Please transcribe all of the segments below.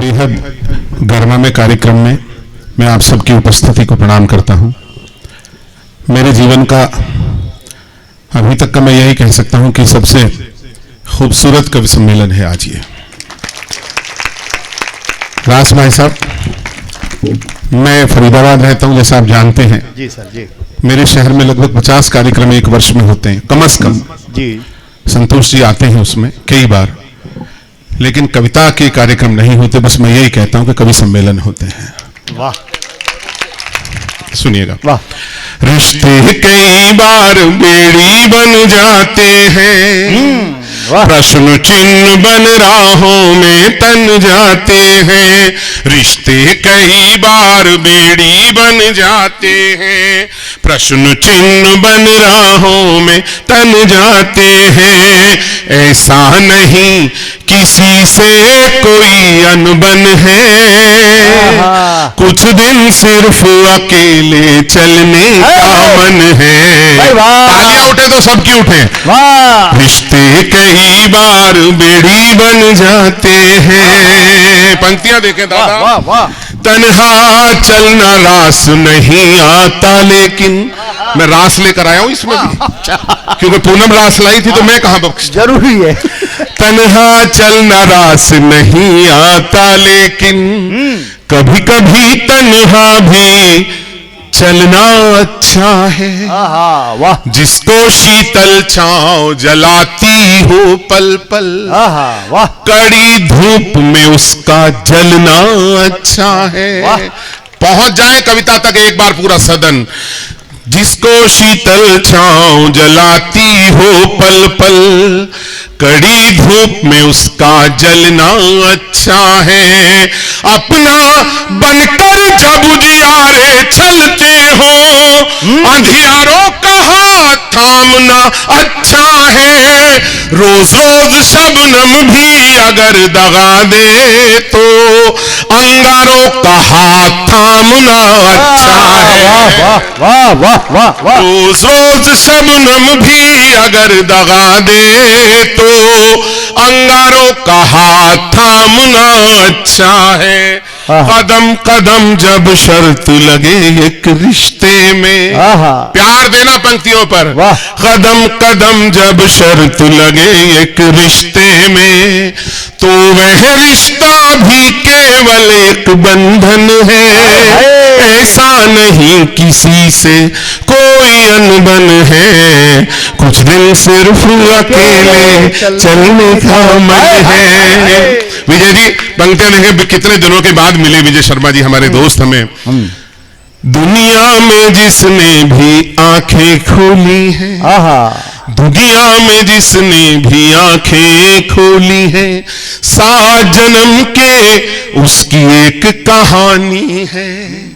बेहद गर्मा में कार्यक्रम में मैं आप सबकी उपस्थिति को प्रणाम करता हूं। मेरे जीवन का अभी तक का मैं यही कह सकता हूं कि सबसे खूबसूरत कवि सम्मेलन है आज ये। रास भाई साहब, मैं फरीदाबाद रहता हूं, जैसा आप जानते हैं। जी सर जी। मेरे शहर में लगभग 50 कार्यक्रम एक वर्ष में होते हैं, कम से कम। जी। संतोष जी आते हैं उसमें कई बार, लेकिन कविता के कार्यक्रम नहीं होते। बस मैं यही कहता हूं कि कवि सम्मेलन होते हैं। वाह, सुनिएगा। वाह। रिश्ते कई बार बेड़ी बन जाते हैं, प्रश्न चिन्ह बन राहों में तन जाते हैं। रिश्ते कई बार बेड़ी बन जाते हैं, प्रश्न चिन्ह बन राहों में तन जाते हैं। ऐसा नहीं किसी से कोई अनबन है, कुछ दिन सिर्फ अकेले चलने का मन है। तालियां उठे तो सबकी उठे। रिश्ते कई बार बेड़ी बन जाते हैं। पंक्तियां देखें दादा। वाह वाह। तन्हा चलना रास नहीं आता, लेकिन मैं रास लेकर आया हूं इसमें भी, क्योंकि पूनम रास लाई थी तो मैं कहां बख्श। जरूरी है। तन्हा चलना रास नहीं आता, लेकिन कभी कभी तन्हा भी चलना अच्छा है। वाह। जिसको शीतल छांव जलाती हो पल पल, वाह। कड़ी धूप में उसका जलना अच्छा है। पहुंच जाए कविता तक एक बार पूरा सदन। जिसको शीतल छांव जलाती हो पल पल, कड़ी धूप में उसका जलना अच्छा है। अपना बनकर जब उजियारे चलते हो, अंधियारों का हाथ थामना अच्छा है। रोज रोज शबनम भी अगर दगा दे तो अंगारों का हाथ थामना अच्छा है। वाह वाह वाह वाह। रोज रोज शबनम भी अगर दगा दे तो अंगारों का हाथ थामना अच्छा है। कदम कदम जब शर्त लगे एक रिश्ते में, प्यार देना पंक्तियों पर। कदम कदम जब शर्त लगे एक रिश्ते में, तो वह रिश्ता भी केवल एक बंधन है। ऐसा नहीं किसी से कोई अनबन है, कुछ दिन सिर्फ अकेले चलने का मन है। विजय जी पंक्तियां देखें, कितने दिनों के बाद मिले विजय शर्मा जी हमारे दोस्त हमें। दुनिया में जिसने भी आंखें खोली हैं, दुनिया में जिसने भी आंखें खोली हैं, 7 जन्म के उसकी एक कहानी है।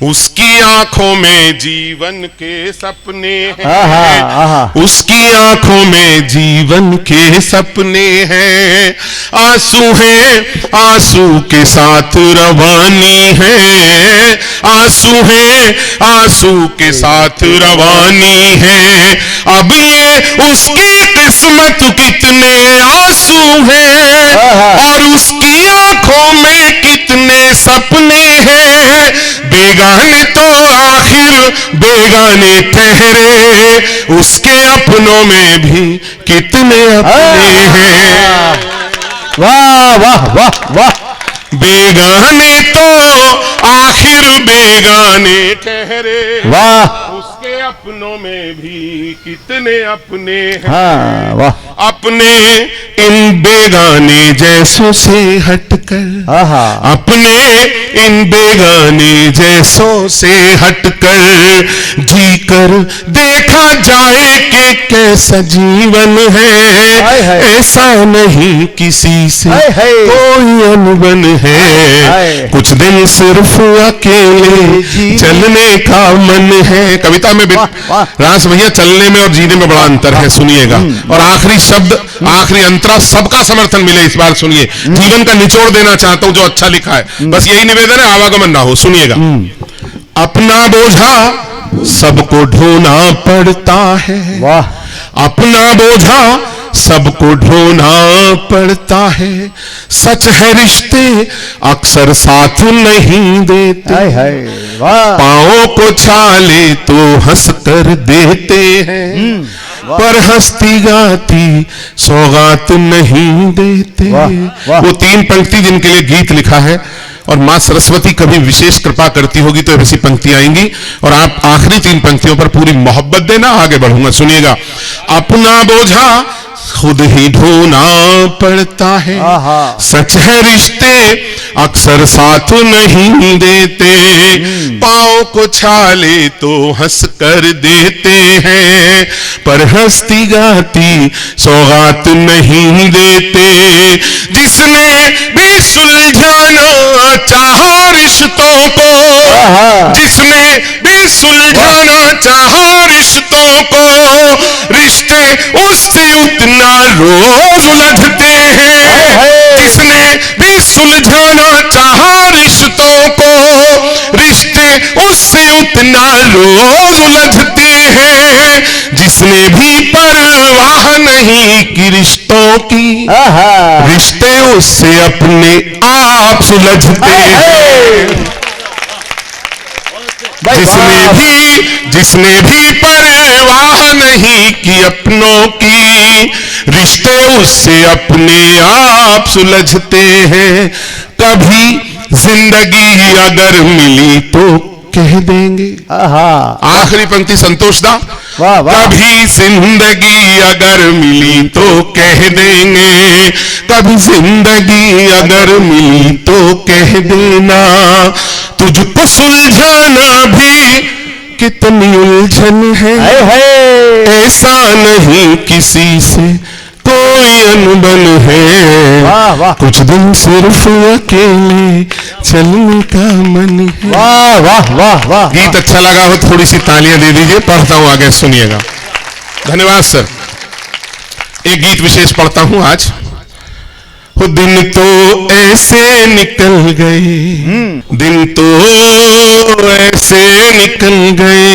उसकी आंखों में जीवन के सपने हैं, उसकी आंखों में जीवन के सपने हैं। आंसू हैं, आंसू के साथ रवानी है। आंसू हैं, आंसू के साथ रवानी है। अब ये उसकी किस्मत कितने आंसू हैं, और उसकी आंखों में कितने सपने हैं। बेगाने तो आखिर बेगाने ठहरे, उसके अपनों में भी कितने अपने हैं। वाह वाह वाह वाह। बेगाने तो आखिर बेगाने ठहरे, वाह। उसके अपनों में भी कितने अपने हैं। हाँ, वाह। अपने इन बेगाने जैसों से हटकर, अपने इन बेगाने जैसों से हटकर जीकर देखा जाए कि कैसा जीवन है। ऐसा नहीं किसी से कोई अनबन है, कुछ दिन सिर्फ अकेले चलने का मन है। कविता में रास भैया चलने में और जीने में बड़ा अंतर है, सुनिएगा। और आखिरी शब्द, आखिरी अंतरा सबका समर्थन मिले इस बार सुनिए। जीवन का निचोड़ देना चाहता हूं जो अच्छा लिखा है, बस यही निवेदन है, आवागमन ना हो। सुनिएगा। अपना बोझा सबको ढोना पड़ता है, अपना बोझा सबको ढोना पड़ता है, सच है रिश्ते अक्सर साथ नहीं देते, हाय हाय वाह पाँव को छाले तो हंस कर देते हैं, पर हंसती गाती सौगात नहीं देते। वाह, वाह। वो 3 पंक्ति जिनके लिए गीत लिखा है, और मां सरस्वती कभी विशेष कृपा करती होगी तो ऐसी पंक्तियां आएंगी, और आप आखिरी 3 पंक्तियों पर पूरी मोहब्बत देना, आगे बढ़ूंगा, सुनिएगा। अपना बोझा खुद ही ढोना पड़ता है, सच है रिश्ते अक्सर साथ नहीं देते, पाँव को छाले तो हंस कर देते हैं, पर हंसती गाती सौगात नहीं देते। जिसने भी सुलझाना चाहा रिश्तों को, जिसने भी सुलझाना चाहा रिश्तों को, रिश्ते उससे उतना रोज उलझते हैं। जिसने भी सुलझाना चाहा रिश्तों को, रिश्ते उससे उतना रोज उलझते हैं। जिसने भी परवाह नहीं की रिश्तों की, रिश्ते उससे अपने आप सुलझते हैं। जिसने भी परवाह नहीं की अपनों की, रिश्ते उससे अपने आप सुलझते हैं। कभी जिंदगी अगर मिली तो कह देंगे, आखिरी पंक्ति संतोष दा, कभी जिंदगी अगर मिली तो कह देंगे, कभी जिंदगी अगर मिली तो कह देना, तुझको सुलझाना भी कितनी उलझन है, ऐसा नहीं किसी से कोई अनबन है, कुछ दिन सिर्फ अकेले चलने का मन है। वाह वाह वाह वाह। गीत अच्छा लगा हो थोड़ी सी तालियां दे दीजिए, पढ़ता हूं आगे सुनिएगा। धन्यवाद सर। एक गीत विशेष पढ़ता हूं आज। वो दिन तो ऐसे निकल गए, दिन तो ऐसे निकल गए,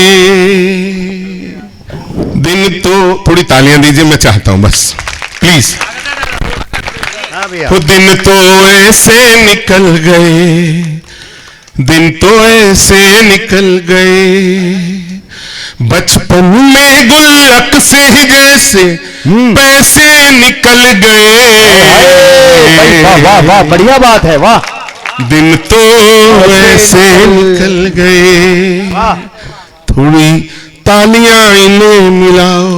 दिन तो, थोड़ी तालियां दीजिए, मैं चाहता हूं बस प्लीज। वो दिन तो ऐसे निकल गए, दिन तो ऐसे निकल गए, बचपन में गुल्लक से जैसे पैसे निकल गए। वाह वाह बढ़िया बात है, वाह। दिन तो ऐसे निकल गए, थोड़ी तालियां इन्हें मिलाओ।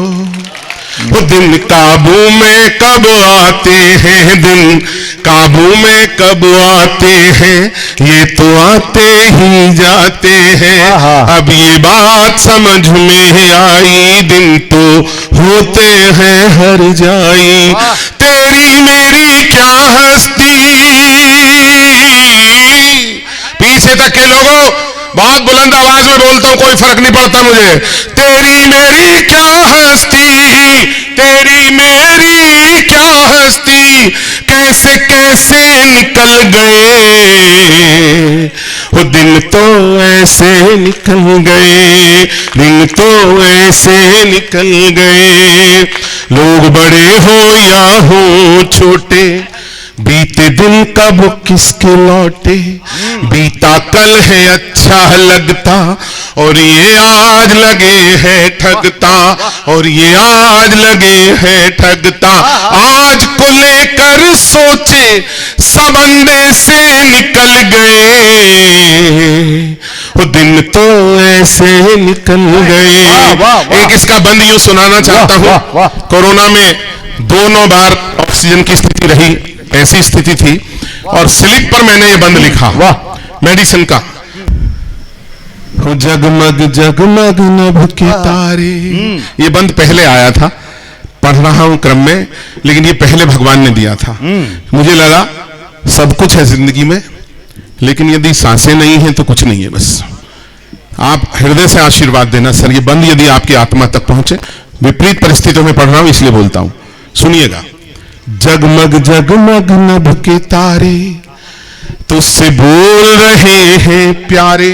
वो दिन काबू में कब आते हैं, दिन काबू में कब आते हैं, ये तो आते ही जाते हैं। अब ये बात समझ में आई, दिन तो होते हैं हर जाई, तेरी मेरी क्या हस्ती। पीछे तक के लोगों, बहुत बुलंद आवाज में बोलता हूं, कोई फर्क नहीं पड़ता मुझे। तेरी मेरी क्या हस्ती, तेरी मेरी क्या हस्ती, कैसे कैसे निकल गए। वो दिन तो ऐसे निकल गए, दिन तो ऐसे निकल गए। लोग बड़े हो या हो छोटे, बीते दिन कब किसके लौटे, बीता कल है अच्छा लगता, और ये आज लगे है ठगता, और ये आज लगे है ठगता। आज को लेकर सोचे सब अंधे से निकल गए, वो दिन तो ऐसे निकल गए। एक इसका बंद यूं सुनाना चाहता हूं। कोरोना में 2 बार ऑक्सीजन की स्थिति रही, ऐसी स्थिति थी, और स्लिप पर मैंने ये बंद लिखा मेडिसिन का। जगमग जगमग नभ के तारे, ये बंद पहले आया था, पढ़ रहा हूं क्रम में, लेकिन ये पहले भगवान ने दिया था। मुझे लगा सब कुछ है जिंदगी में, लेकिन यदि सांसें नहीं है तो कुछ नहीं है। बस आप हृदय से आशीर्वाद देना सर, ये बंद यदि आपकी आत्मा तक पहुंचे। विपरीत परिस्थितियों में पढ़ रहा हूं इसलिए बोलता हूं, सुनिएगा। जगमग जगमग नभ के तारे तुझसे बोल रहे हैं प्यारे,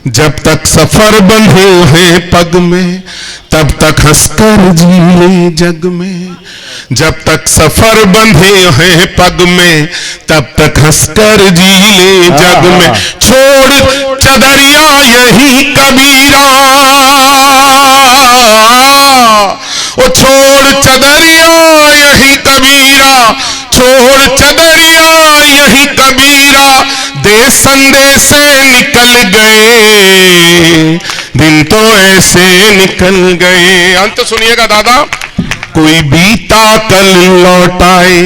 जब तक सफर बंधे हैं पग में, तब तक हंसकर जी ले जग में, जब तक सफर बंधे हैं पग में, तब तक हंसकर जी ले जग में। छोड़ चदरिया यही कबीरा, ओ छोड़ चदरिया यही कबीरा, छोड़ चदरिया यही कबीरा, दे संदेशे निकल गए, दिन तो ऐसे निकल गए। अंत सुनिएगा दादा। कोई बीता कल लौटाए,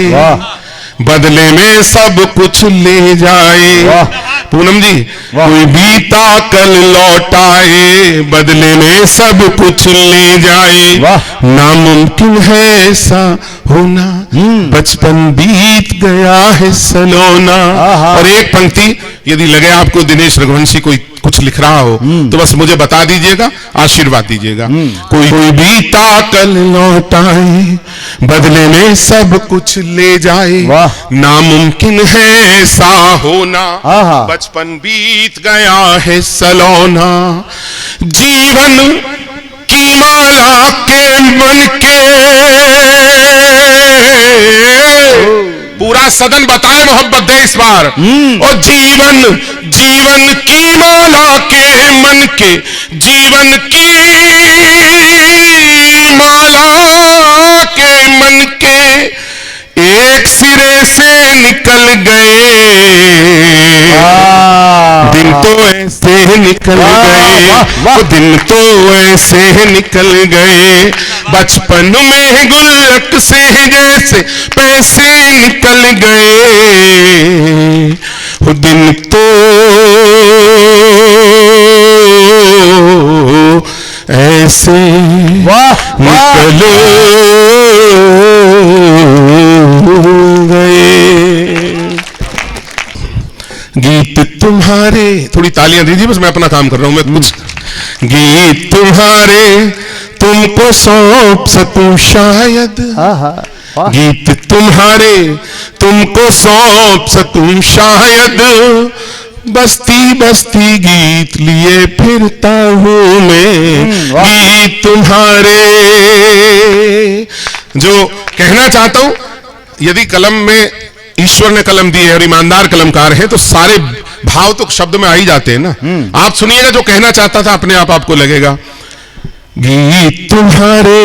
बदले में सब कुछ ले जाए। पूनम जी, कोई बीता कल लौटाए, बदले में सब कुछ ले जाए। नामुमकिन है ऐसा होना, बचपन बीत गया है सलोना। और एक पंक्ति यदि लगे आपको दिनेश रघुवंशी कोई कुछ लिख रहा हो तो बस मुझे बता दीजिएगा, आशीर्वाद दीजिएगा। कोई बीता कल लौटाए, बदले में सब कुछ ले जाए। नामुमकिन है ऐसा होना, बचपन बीत गया है सलोना। जीवन की माला के मन के, पूरा सदन बताए मोहब्बत दे इस बार। और जीवन जीवन की माला के मन के, जीवन की माला के मन के, एक सिरे से निकल गए, दिन तो ऐसे निकल गए, वो दिन तो ऐसे निकल गए। बचपन में गुल्लक से जैसे पैसे निकल गए, वो दिन तो ऐसे निकल गए। गीत तुम्हारे, थोड़ी तालियां दीजिए, बस मैं अपना काम कर रहा हूं मैं कुछ। गीत तुम्हारे तुमको सौंप सकूं शायद, गीत तुम्हारे तुमको सौंप सकूं शायद, बस्ती बस्ती गीत लिए फिरता हूं मैं। गीत तुम्हारे, जो कहना चाहता हूं, यदि कलम में ईश्वर ने कलम दी है और ईमानदार कलमकार है तो सारे भाव तो शब्द में आ ही जाते हैं ना। आप सुनिएगा, जो कहना चाहता था अपने आप आपको लगेगा। गीत तुम्हारे,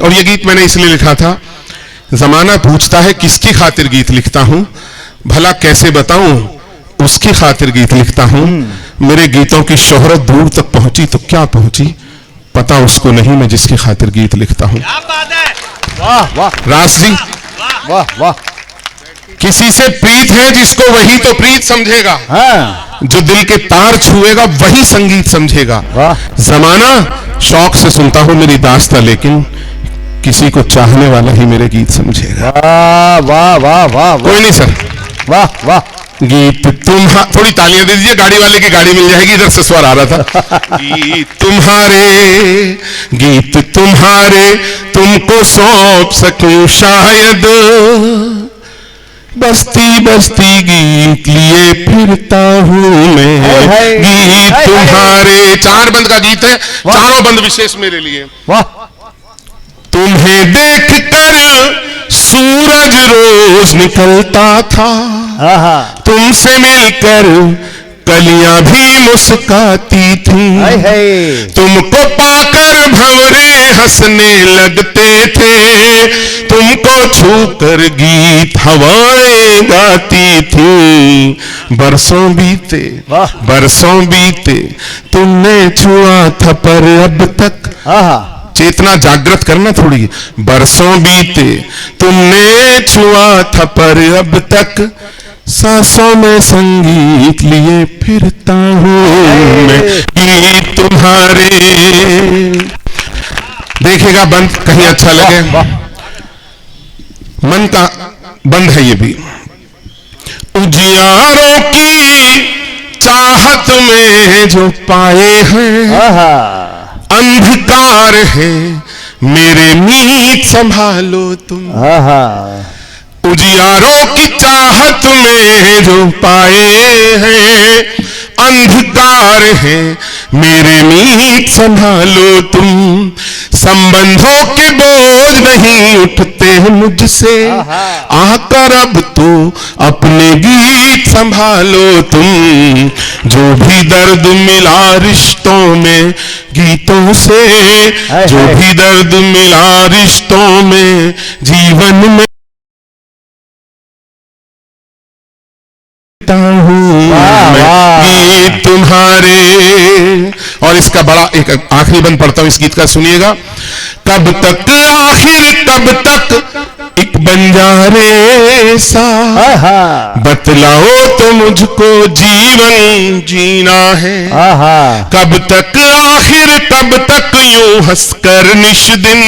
और ये गीत मैंने इसलिए लिखा था, जमाना पूछता है किसकी खातिर गीत लिखता हूं, भला कैसे बताऊं उसकी खातिर गीत लिखता हूं। मेरे गीतों की शोहरत दूर तक पहुंची तो क्या पहुंची, पता उसको नहीं मैं जिसकी खातिर गीत लिखता हूं। वाह वाह रास जी, वाह वाह। किसी से प्रीत है जिसको वही तो प्रीत समझेगा, जो दिल के तार छुएगा वही संगीत समझेगा। जमाना शौक से सुनता हूं मेरी दास्तां, लेकिन किसी को चाहने वाला ही मेरे गीत समझेगा। वाह वाह वाह, कोई नहीं सर, वाह वाह। गीत थोड़ी तालियां दे दीजिए, गाड़ी वाले की गाड़ी मिल जाएगी, इधर से स्वर आ रहा था। गीत तुम्हारे तुमको सौंप सकूं शायद, बस्ती बस्ती गीत लिए फिरता हूं मैं। गीत तुम्हारे, चार बंद का गीत है, चारों बंद विशेष मेरे लिए। वाह। तुम्हें देखकर सूरज रोज निकलता था, तुमसे मिलकर कलियां भी मुस्काती थी, तुमको पाकर भंवरे हंसने लगते थे, तुमको छूकर गीत हवाएं गाती थी। बरसों बीते तुमने छुआ था पर अब तक, चेतना जागृत करना थोड़ी। बरसों बीते तुमने छुआ था पर अब तक, सांसों में संगीत लिए फिरता हूं मैं। गीत तुम्हारे, देखिएगा बंद कहीं अच्छा लगे, मन का बंद है ये भी। उजियारों की चाहत में जो पाए हैं, अंधकार है मेरे मीत संभालो तुम। उजियारों की चाहत में जो पाए हैं, अंधकार है मेरे मीत संभालो तुम। संबंधों के बोझ नहीं उठते मुझसे, आकर अब तो अपने गीत संभालो तुम। जो भी दर्द मिला रिश्तों में गीतों से, जो भी दर्द मिला रिश्तों में जीवन में गीत तुम्हारे। और इसका बड़ा एक आखिरी बंद पढ़ता हूं, इस गीत का सुनिएगा। कब तक आखिर कब तक एक बंजारे सा, बतलाओ तो मुझको जीवन जीना है। कब तक आखिर कब तक यूं हंसकर निश दिन,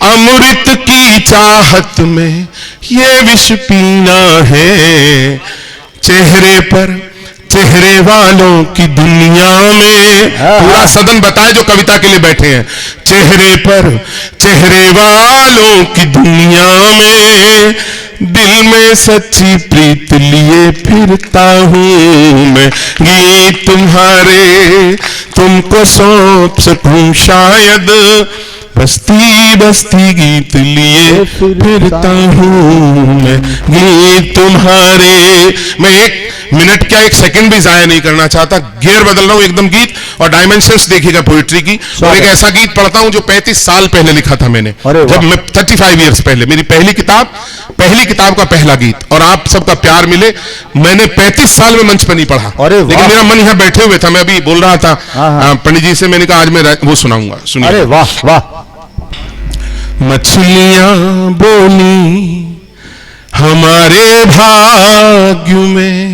अमृत की चाहत में ये विष पीना है। चेहरे पर चेहरे वालों की दुनिया में, पूरा सदन बताए जो कविता के लिए बैठे हैं। चेहरे पर चेहरे वालों की दुनिया में, दिल में सच्ची प्रीत लिए फिरता हूं मैं। गीत तुम्हारे तुमको सौंप सकूं शायद, बस्ती बस्ती गीत लिए फिरता हूं मैं। गीत तुम्हारे। मैं 1 मिनट क्या 1 सेकंड भी जाया नहीं करना चाहता, गियर बदल रहा हूं एकदम गीत और डायमेंशंस देखिएगा पोइट्री की। और एक ऐसा गीत पढ़ता हूं जो 35 साल पहले लिखा था मैंने, जब मैं 35 ईयर्स पहले, मेरी पहली किताब का पहला गीत। और आप सबका प्यार मिले, मैंने 35 साल में मंच पर नहीं पढ़ा, लेकिन मेरा मन यहाँ बैठे हुए था। मैं अभी बोल रहा था पंडित जी से, मैंने कहा आज मैं वो सुनाऊंगा, सुनिए। अरे वाह वाह। मछलियां बोली हमारे भाग्य में।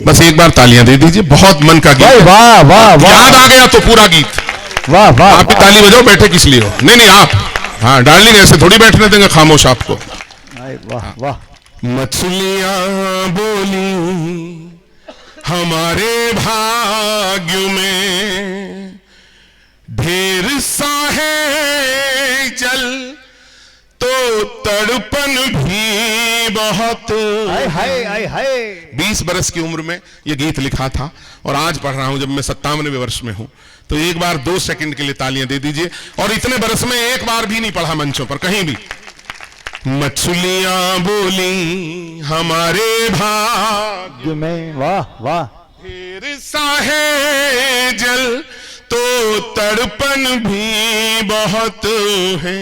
बस एक बार तालियां दे दीजिए, बहुत मन का गीत। वाह वाह वाह। याद आ गया तो पूरा गीत। वाह वाह। आप भी ताली बजाओ, बैठे किस लिए हो? नहीं आप, हाँ डार्लिंग, ऐसे थोड़ी बैठने देंगे खामोश आपको। वाह वाह। मछलियां बोली हमारे भाग्य में, ढेर सा है जल तो तड़पन भी बहुत। 20 बरस की उम्र में यह गीत लिखा था और आज पढ़ रहा हूं जब मैं 57वें वर्ष में हूं। तो एक बार 2 सेकंड के लिए तालियां दे दीजिए। और इतने बरस में एक बार भी नहीं पढ़ा मंचों पर कहीं भी। मछलियां बोली हमारे भाग्य में, वाह वाह। ढेर सा है जल तो तड़पन भी बहुत है।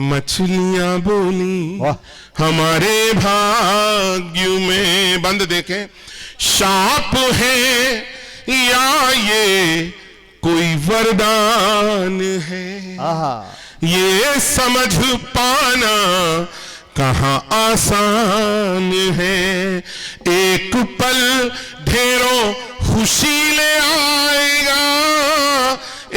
मछलियां बोली हमारे भाग्य में। बंद देखें, शाप है या ये कोई वरदान है, ये समझ पाना कहाँ आसान है। एक पल ढेरों खुशी ले आएगा,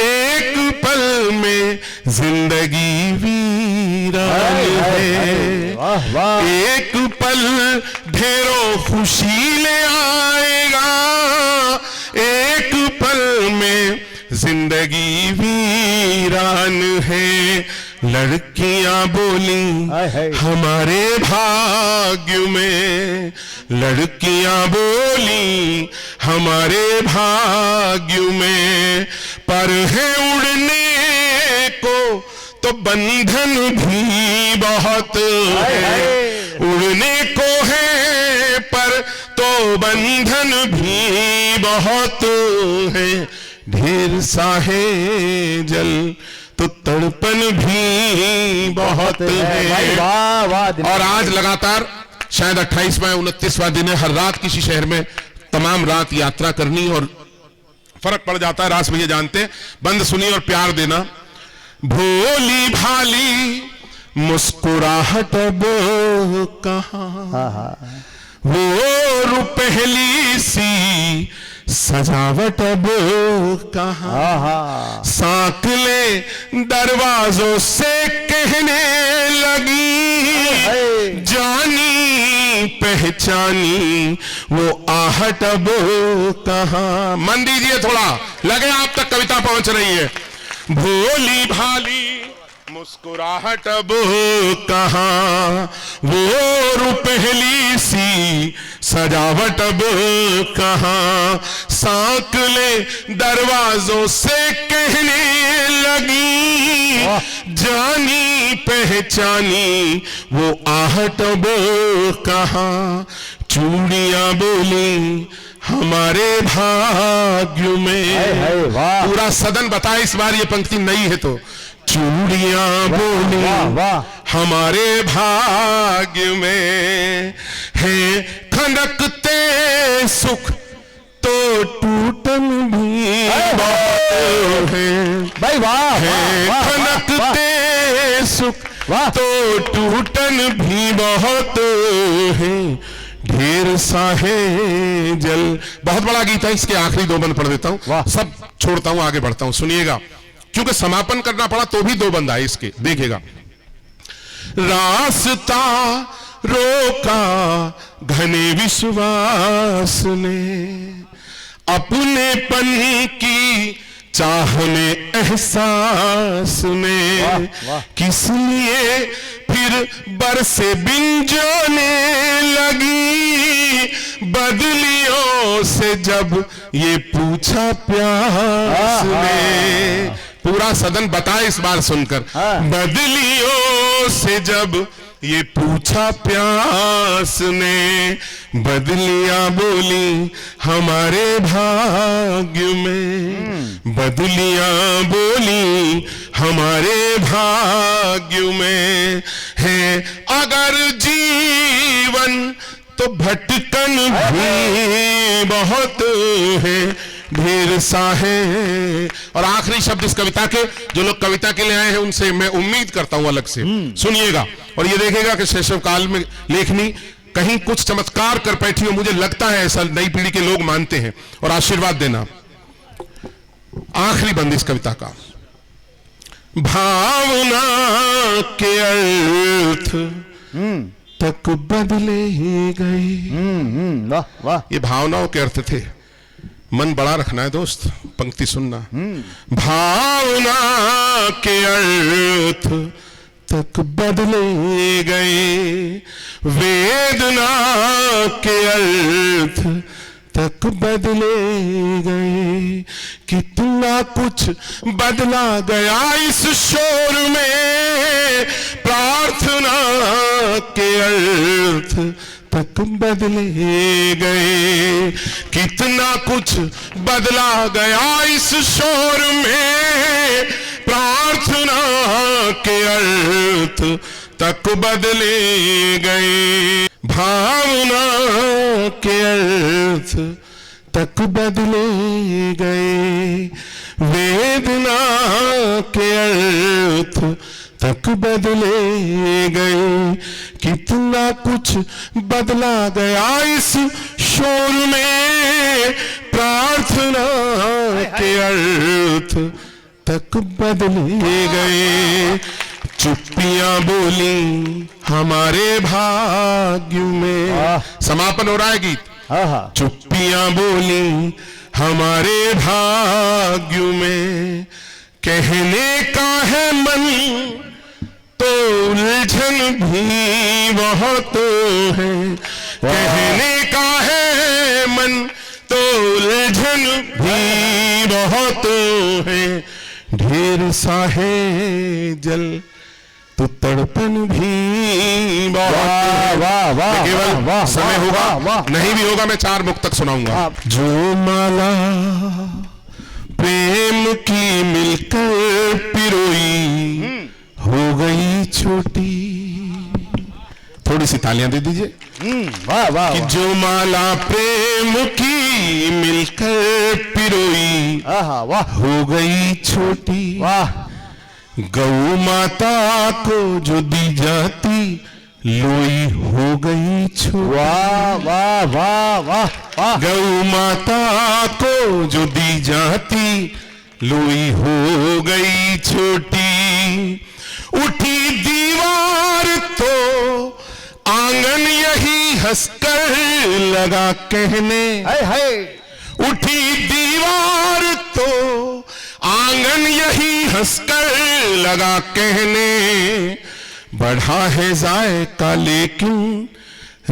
एक पल में जिंदगी वीरान है। एक पल ढेरों खुशी ले आएगा, एक पल में जिंदगी वीरान है। लड़कियां बोली हमारे भाग्य में, लड़कियां बोली हमारे भाग्य में। पर है उड़ने को तो बंधन भी बहुत है, उड़ने को है पर तो बंधन भी बहुत है। ढेर सा है जल तो तड़पन भी बहुत है। और आज लगातार शायद 28वां 29वां दिन है। हर रात किसी शहर में तमाम रात यात्रा करनी और फर्क पड़ जाता है, रास भैया जानते हैं। बंद सुनिए और प्यार देना। भोली भाली मुस्कुराहट वो कहाँ, वो रुपहली सी सजावट वो कहाँ। सांकले दरवाजों से कहने लगी, जानी पहचानी वो आहट वो कहाँ। मन दीजिए थोड़ा, लगे आप तक कविता पहुंच रही है। भोली भाली मुस्कुराहट अब कहाँ, वो रुपहली सी सजावट अब कहाँ, सांकले दरवाजों से कहने लगी, जानी पहचानी वो आहट अब कहाँ, चूड़ियां बोली हमारे भाग्य में। पूरा सदन बताए इस बार ये पंक्ति नई है तो, चूड़ियां बोली हमारे भाग्य में, है खनकते सुख तो टूटन भी बहुत है भाई, वाह है खनकते सुख तो टूटन भी बहुत है, ढेर सा है जल। बहुत बड़ा गीत है, इसके आखिरी दो बंद पढ़ देता हूं, सब छोड़ता हूं, आगे बढ़ता हूं, सुनिएगा, क्योंकि समापन करना पड़ा तो भी दो बंद आए इसके, देखिएगा। रास्ता रोका घने विश्वास ने, अपने पन की चाहने एहसास में, किस लिए फिर बरसे बिन जाने लगी, बदलियों से जब ये पूछा प्यास ने। पूरा सदन बताए इस बार सुनकर, बदलियों से जब ये पूछा प्यास ने, बदलियां बोली हमारे भाग्य में, बदलियां बोली हमारे भाग्य में, है अगर जीवन तो भटकन भी बहुत है, ढेर सा है। और आखिरी शब्द इस कविता के, जो लोग कविता के लिए आए हैं उनसे मैं उम्मीद करता हूं अलग से सुनिएगा, और ये देखिएगा कि शैशव काल में लेखनी कहीं कुछ चमत्कार कर बैठी हो, मुझे लगता है ऐसा नई पीढ़ी के लोग मानते हैं, और आशीर्वाद देना। आखिरी बंद इस कविता का, भावना के अर्थ तक बदले गए। वाह वाह, ये भावनाओं के अर्थ थे, मन बड़ा रखना है दोस्त, पंक्ति सुनना। भावना के अर्थ तक बदले गए, वेदना के अर्थ तक बदले गए, कितना कुछ बदला गया इस शोर में, प्रार्थना के अर्थ तक बदले गए, कितना कुछ बदला गया इस शोर में, प्रार्थना के अर्थ तक बदले गए, भावना के अर्थ तक बदले गए, वेदना के अर्थ तक बदले गए, कितना कुछ बदला गया इस शोर में, प्रार्थना के अर्थ तक बदले गए, चुप्पियां बोली हमारे भाग्य में। समापन हो रहा है गीत, चुप्पियां बोली हमारे भाग्य में, कहने का है मन तो उलझन भी बहुत है, कहने का है मन तो उलझन भी बहुत है, ढेर सा है जल तो तड़पन भी बहुत। वाह वाह, केवल समय होगा, नहीं भी होगा मैं चार मुक्तक सुनाऊंगा। जो माला प्रेम की मिलकर पिरोई हो गई छोटी, थोड़ी सी तालियां दे दीजिए। वाह वाह, कि जो माला प्रेम की मिलकर पिरोई वाह, हो गई छोटी, वाह, गौ माता को जो दी जाती लोई हो गई छोटी। वाह वाह वाह वाह वाह, गौ माता को जो दी जाती लोई हो गई छोटी, उठी दीवार तो आंगन यही हंसकर लगा कहने, है उठी दीवार तो आंगन यही हंसकर लगा कहने, बढ़ा है जायका लेकिन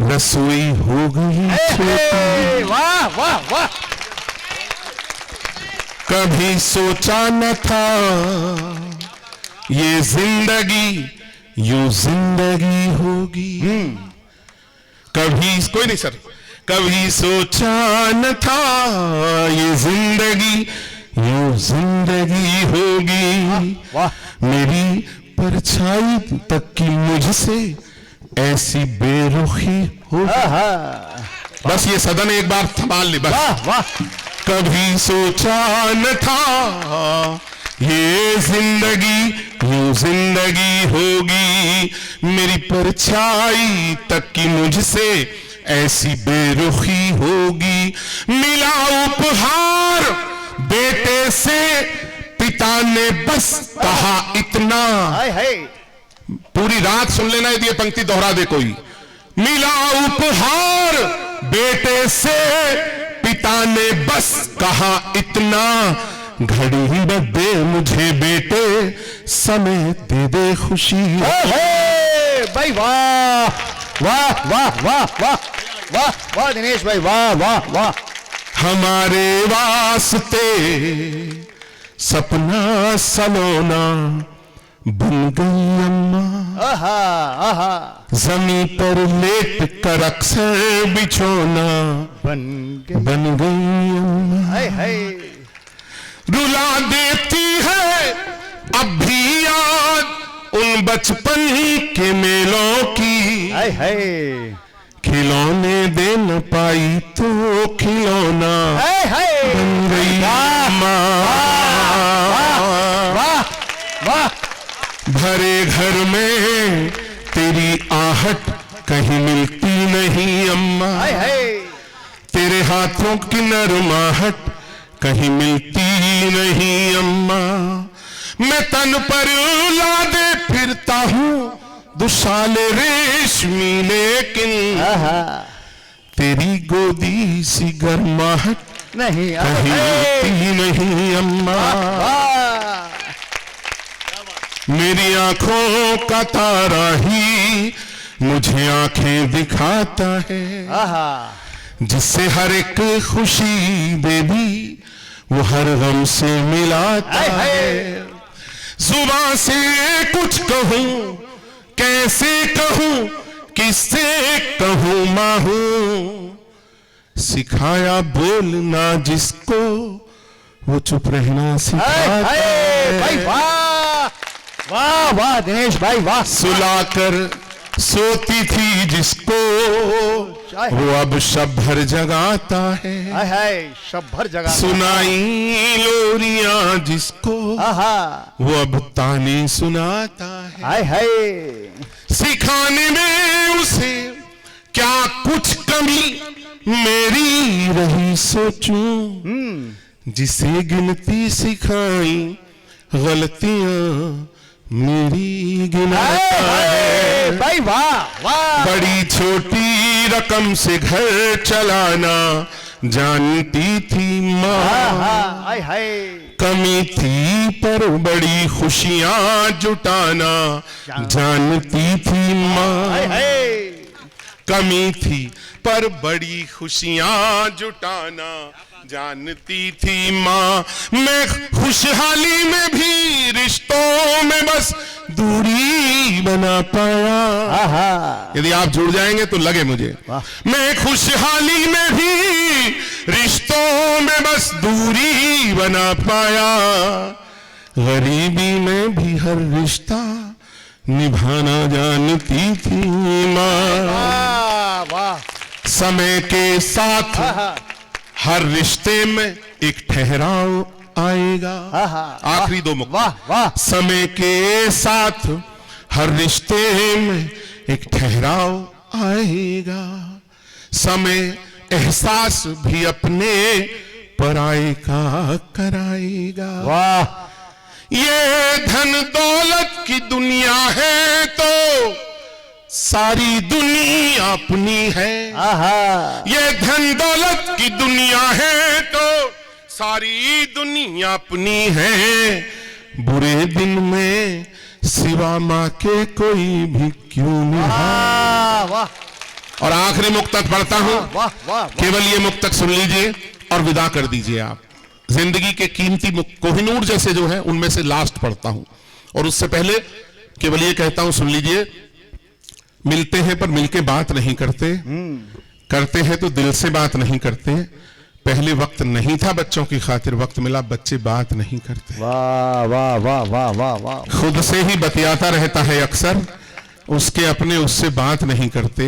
रसोई हो गई छोटी। वाह वाह वाह। कभी सोचा न था ये जिंदगी यूं जिंदगी होगी। कभी कोई नहीं सर, कभी सोचा न था ये जिंदगी यूं जिंदगी होगी। वाह। मेरी परछाई तक की मुझसे ऐसी बेरुखी होगी। बस ये सदन एक बार संभाल ले बस। वाह वाह। कभी सोचा न था ये जिंदगी यूं जिंदगी होगी। मेरी परछाई तक की मुझसे ऐसी बेरुखी होगी। मिला उपहार बेटे से पिता ने बस कहा इतना। हाय हाय। पूरी रात सुन लेना, यदि ये पंक्ति दोहरा दे कोई। मिला उपहार बेटे से पिता ने बस कहा इतना। घड़ी में दे मुझे बेटे समय दे दे खुशी। भाई वाह वाह वाह वाह वाह वाह वाह दिनेश भाई वाह वाह वाह। हमारे वास्ते सपना सलोना बन गई अम्मा। आहा आहा। जमीन पर लेट कर अक्सर बिछोना बन गई अम्मा। हाय हाय। रुला देती है अब भी याद उन बचपन के मेलों की। हाय हाय। खिलौने दे न पाई तो खिलौना हाय हाय। बन गई अम्मा। वाह वाह। भरे घर में तेरी आहट कहीं मिलती नहीं अम्मा। हाय हाय। तेरे हाथों की नरमाहट कहीं मिलती नहीं अम्मा। मैं तन पर लादे फिरता हूँ दुशाले रेशमी, लेकिन तेरी गोदी सी गर्माहट नहीं कहीं मिलती नहीं अम्मा। मेरी आंखों का तारा ही मुझे आंखें दिखाता है, जिससे हर एक खुशी बेबी वो हर गम से मिलाता है। जुबान से कुछ कहूं कैसे कहूं किससे कहूं माहू, सिखाया बोलना जिसको वो चुप रहना सिखाता है। भाई वाह वाह वाह दिनेश भाई वाह। सुलाकर सोती थी जिसको वो अब शब भर जगाता है। शब भर जगा। सुनाई लोरियां जिसको वो अब ताने सुनाता है। हाय हाय। सिखाने में उसे क्या कुछ कमी मेरी रही सोचूं, जिसे गिनती सिखाई गलतियां मेरी गिनाता है। भाई वाह वाह। बड़ी छोटी रकम से घर चलाना जानती थी माँ, हाय हाय। कमी थी पर बड़ी खुशियां जुटाना जानती थी माँ। हाय हाय। कमी थी पर बड़ी खुशियां जुटाना जानती थी माँ। मैं खुशहाली में भी रिश्तों में बस दूरी बना पाया। यदि आप जुड़ जाएंगे तो लगे मुझे। मैं खुशहाली में भी रिश्तों में बस दूरी बना पाया। गरीबी में भी हर रिश्ता निभाना जानती थी माँ। समय के साथ हर रिश्ते में एक ठहराव आएगा। आखिरी दो मुक्ता। समय के साथ हर रिश्ते में एक ठहराव आएगा। समय एहसास भी अपने पराये का कराएगा। वाह। ये धन दौलत की दुनिया है तो सारी दुनिया अपनी है। ये धन दौलत की दुनिया है तो सारी दुनिया अपनी है, बुरे दिन में सिवा माँ के कोई भी क्यों नहीं। वाह वाह और आखिरी मुक्तक पढ़ता हूं, वाह वाह केवल ये मुक्तक सुन लीजिए और विदा कर दीजिए आप। जिंदगी के कीमती कोहिनूर जैसे जो है उनमें से लास्ट पढ़ता हूं, और उससे पहले केवल ये कहता हूं, सुन लीजिए। मिलते हैं पर मिलके बात नहीं करते, करते हैं तो दिल से बात नहीं करते। पहले वक्त नहीं था बच्चों की खातिर, वक्त मिला बच्चे बात नहीं करते। वाह वाह वाह वाह वाह वाह। खुद से ही बतियाता रहता है अक्सर, उसके अपने उससे बात नहीं करते।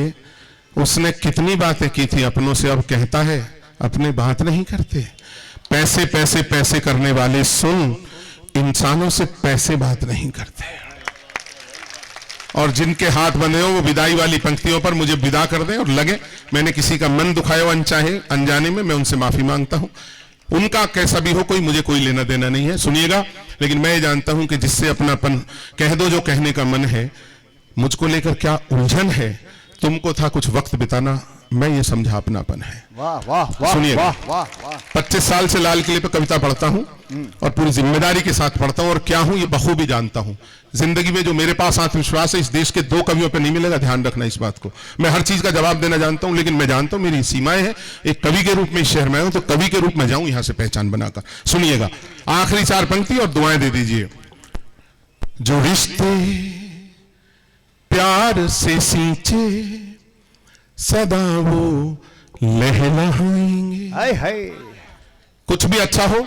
उसने कितनी बातें की थी अपनों से, अब कहता है अपने बात नहीं करते। पैसे पैसे पैसे करने वाले सुन, इंसानों से पैसे बात नहीं करते। और जिनके हाथ बंधे हो वो विदाई वाली पंक्तियों पर मुझे विदा कर दें, और लगे मैंने किसी का मन दुखाया अनचाहे अनजाने में, मैं उनसे माफी मांगता हूं। उनका कैसा भी हो, कोई मुझे कोई लेना देना नहीं है, सुनिएगा। लेकिन मैं ये जानता हूं कि जिससे अपनापन कह दो जो कहने का मन है, मुझको लेकर क्या उलझन है, तुमको था कुछ वक्त बिताना, मैं ये समझा अपनापन है। वाह वाह वाह सुनिएगा। वाह वाह वाह। 25 साल से लाल किले पे कविता पढ़ता हूं और पूरी जिम्मेदारी के साथ पढ़ता हूं, और क्या हूं ये बखूबी जानता हूं। जिंदगी में जो मेरे पास आत्मविश्वास है, इस देश के 2 कवियों पे नहीं मिलेगा, ध्यान रखना इस बात को। मैं हर चीज का जवाब देना जानता हूं, लेकिन मैं जानता हूं मेरी सीमाएं हैं। एक कवि के रूप में इस शहर में आऊं तो कवि के रूप में जाऊं यहां से पहचान बनाकर। सुनिएगा, आखिरी 4 पंक्ति और दुआएं दे दीजिए। जो रिश्ते प्यार से सींचे सदा वो लहलहाएंगे। हाय हाय। कुछ भी अच्छा हो,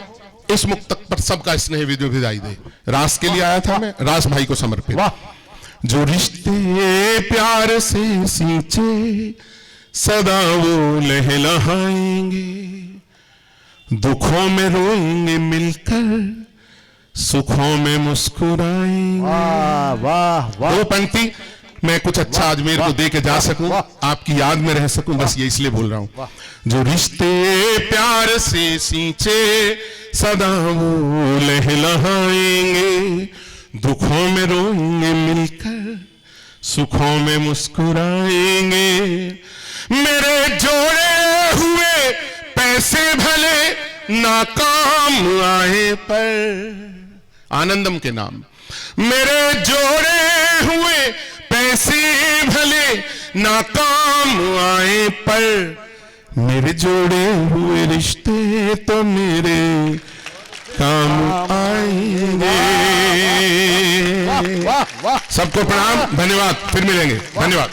इस मुक्तक पर सबका स्नेह विदाई दे। रास के लिए आया था मैं, रास भाई को समर्पित। वाह। जो रिश्ते प्यार से सींचे सदा वो लहलहाएंगे, दुखों में रोएंगे मिलकर, सुखों में मुस्कुराएंगे। वाह वाह वाह। 2 पंक्ति मैं कुछ अच्छा अजमेर को दे के जा सकूं, आपकी याद में रह सकूं, बस ये इसलिए बोल रहा हूं। जो रिश्ते प्यार से सींचे सदा वो लहलहाएंगे, दुखों में रोएंगे मिलकर, सुखों में मुस्कुराएंगे। मेरे जोड़े हुए पैसे भले नाकाम आए पर, आनंदम के नाम। मेरे जोड़े हुए पैसे भले नाकाम आए पर, मेरे जोड़े हुए रिश्ते तो मेरे काम आएंगे। वाह वाह। सबको प्रणाम, धन्यवाद, फिर मिलेंगे, धन्यवाद।